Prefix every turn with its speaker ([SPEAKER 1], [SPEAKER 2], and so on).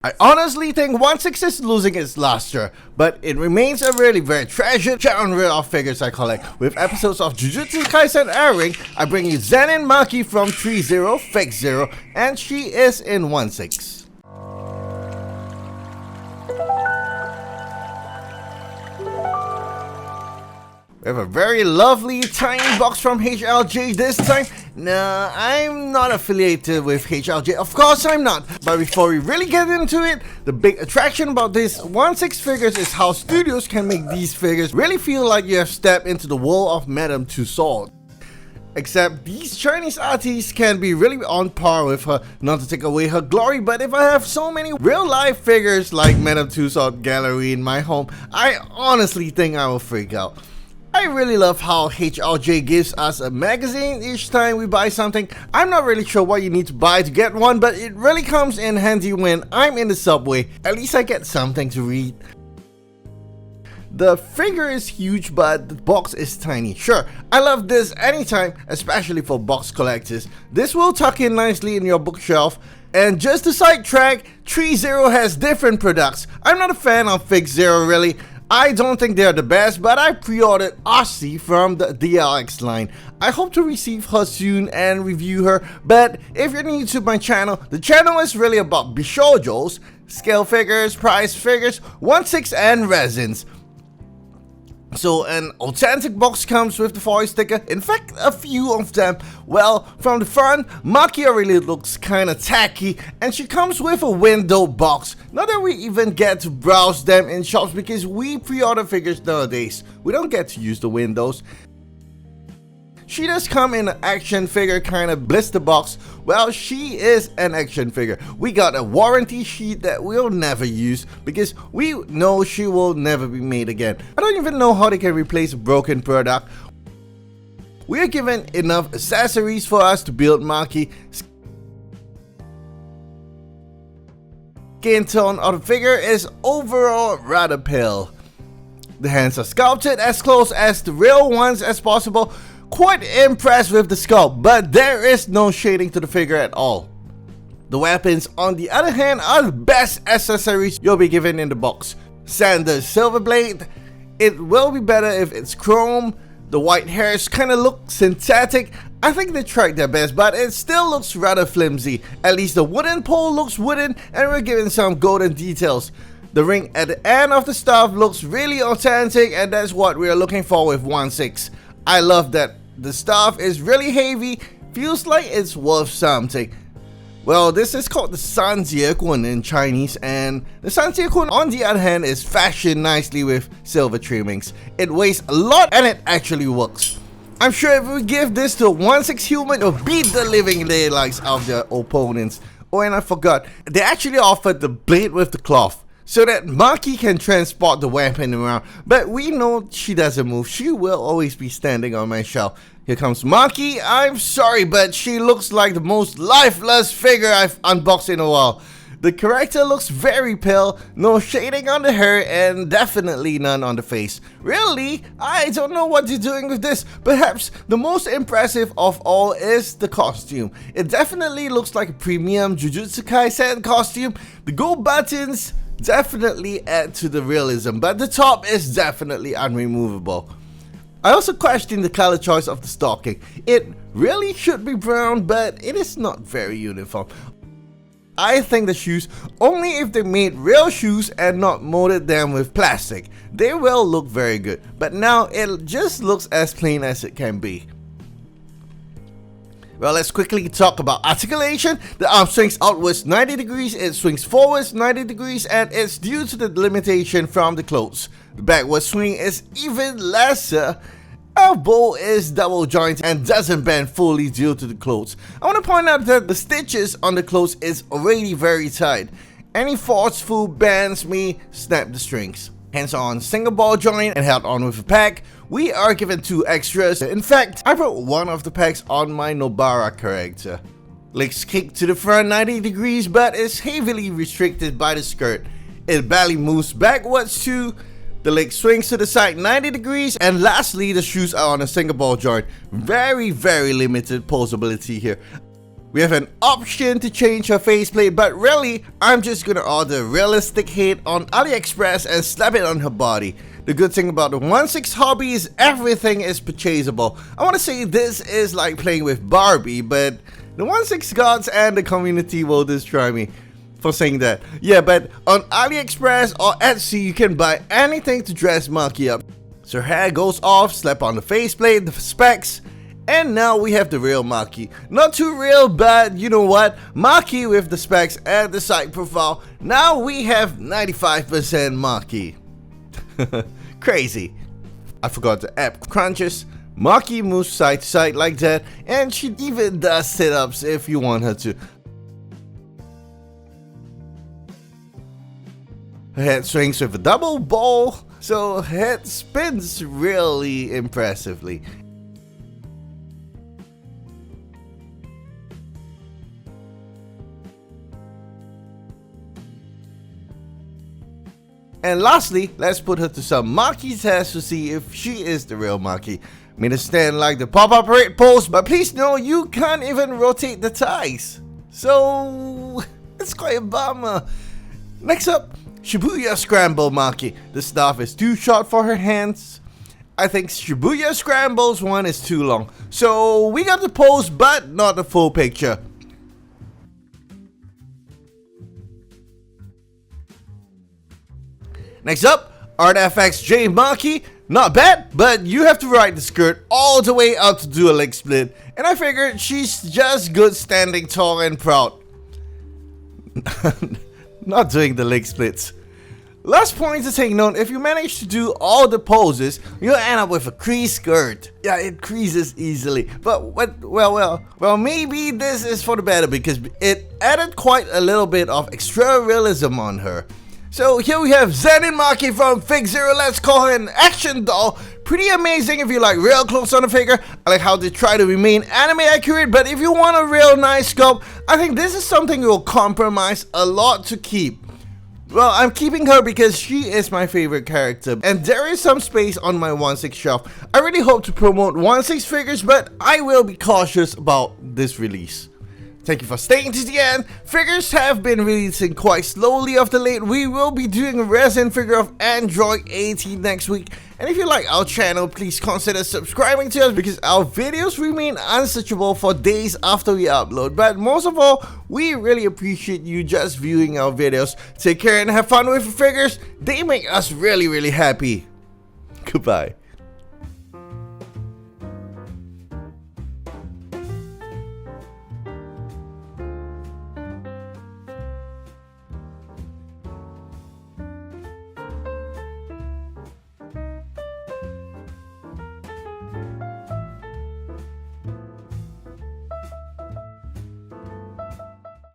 [SPEAKER 1] I honestly think 1/6 is losing its luster, but it remains a really very treasured genre of figures I collect. With episodes of Jujutsu Kaisen airing, I bring you Zenin Maki from ThreeZero FigZero, and she is in 1/6. We have a very lovely tiny box from HLJ this time. Nah, I'm not affiliated with HLJ, of course I'm not. But before we really get into it, the big attraction about this 1/6 figures is how studios can make these figures really feel like you have stepped into the world of Madame Tussauds. Except these Chinese artists can be really on par with her, not to take away her glory, but if I have so many real life figures like Madame Tussauds gallery in my home, I honestly think I will freak out. I really love how HLJ gives us a magazine each time we buy something. I'm not really sure what you need to buy to get one, but it really comes in handy when I'm in the subway. At least I get something to read. The figure is huge, but the box is tiny. Sure, I love this anytime, especially for box collectors. This will tuck in nicely in your bookshelf. And just to sidetrack, ThreeZero has different products. I'm not a fan of FigZero really. I don't think they're the best, but I pre-ordered Aussie from the DLX line. I hope to receive her soon and review her, but if you're new to my channel, the channel is really about bishojos, scale figures, price figures, 1/6 and resins. So an authentic box comes with the foil sticker, in fact a few of them. Well, from the front, Maki really looks kinda tacky, and she comes with a window box. Not that we even get to browse them in shops because we pre-order figures nowadays. We don't get to use the windows. She does come in an action figure kind of blister box. Well, she is an action figure. We got a warranty sheet that we'll never use because we know she will never be made again. I don't even know how they can replace a broken product. We are given enough accessories for us to build Maki. Skin tone of the figure is overall rather pale. The hands are sculpted as close as the real ones as possible. Quite impressed with the sculpt, but there is no shading to the figure at all. The weapons, on the other hand, are the best accessories you'll be given in the box. Sanders silver blade. It will be better if it's chrome. The white hairs kind of look synthetic. I think they tried their best, but it still looks rather flimsy. At least the wooden pole looks wooden, and we're given some golden details. The ring at the end of the staff looks really authentic, and that's what we are looking for with 1/6. I love that the staff is really heavy, feels like it's worth something. Well, this is called the Sanjiekun in Chinese, and the Sanjiekun on the other hand is fashioned nicely with silver trimmings. It weighs a lot and it actually works. I'm sure if we give this to a 1/6 human, it'll beat the living daylights out of their opponents. Oh, and I forgot, they actually offered the blade with the cloth, so that Maki can transport the weapon around, but we know she doesn't move. She will always be standing on my shelf. Here comes Maki. I'm sorry, but she looks like the most lifeless figure I've unboxed in a while. The character looks very pale, no shading on the hair, and definitely none on the face. Really? I don't know what you're doing with this. Perhaps the most impressive of all is the costume. It definitely looks like a premium Jujutsu Kaisen costume. The gold buttons definitely add to the realism, but the top is definitely unremovable. I also question the color choice of the stocking. It really should be brown, but it is not very uniform. I think the shoes, only if they made real shoes and not molded them with plastic, they will look very good, but now it just looks as plain as it can be. Well, let's quickly talk about articulation. The arm swings outwards 90 degrees, it swings forwards 90 degrees, and it's due to the limitation from the clothes. The backward swing is even lesser. Our bow is double jointed and doesn't bend fully due to the clothes. I want to point out that the stitches on the clothes is already very tight. Any forceful bends may snap the strings. Hands on single ball joint and held on with a pack. We are given 2 extras. In fact, I brought one of the packs on my Nobara character. Legs kick to the front 90 degrees, but is heavily restricted by the skirt. It barely moves backwards too. The leg swings to the side 90 degrees, and lastly the shoes are on a single ball joint. Very limited posability here. We have an option to change her faceplate, but really, I'm just gonna order realistic head on AliExpress and slap it on her body. The good thing about the 1/6 hobby is everything is purchasable. I wanna say this is like playing with Barbie, but the 1/6 gods and the community will destroy me for saying that. Yeah, but on AliExpress or Etsy, you can buy anything to dress Maki up. So her hair goes off, slap on the faceplate, the specs, and now we have the real Maki. Not too real, but you know what? Maki with the specs and the side profile. Now we have 95% Maki. Crazy. I forgot the app crunches. Maki moves side to side like that, and she even does sit-ups if you want her to. Her head swings with a double ball, so her head spins really impressively. And lastly, let's put her to some Maki tests to see if she is the real Maki. Made her stand like the pop-up parade pose, but please know you can't even rotate the ties. So, it's quite a bummer. Next up, Shibuya Scramble Maki. The staff is too short for her hands. I think Shibuya Scrambles one is too long. So, we got the pose, but not the full picture. Next up, ArtFX Maki. Not bad, but you have to ride the skirt all the way up to do a leg split. And I figured she's just good standing tall and proud. Not doing the leg splits. Last point to take note, if you manage to do all the poses, you'll end up with a crease skirt. Yeah, it creases easily. But well, maybe this is for the better because it added quite a little bit of extra realism on her. So here we have Zenin Maki from FigZero. Let's call her an action doll. Pretty amazing if you like real close on the figure. I like how they try to remain anime accurate, but if you want a real nice sculpt, I think this is something you'll compromise a lot to keep. Well, I'm keeping her because she is my favorite character, and there is some space on my 1/6 shelf. I really hope to promote 1/6 figures, but I will be cautious about this release. Thank you for staying to the end. Figures have been releasing quite slowly of the late. We will be doing a resin figure of Android 18 next week. And if you like our channel, please consider subscribing to us because our videos remain unsearchable for days after we upload. But most of all, we really appreciate you just viewing our videos. Take care and have fun with your figures. They make us really happy. Goodbye.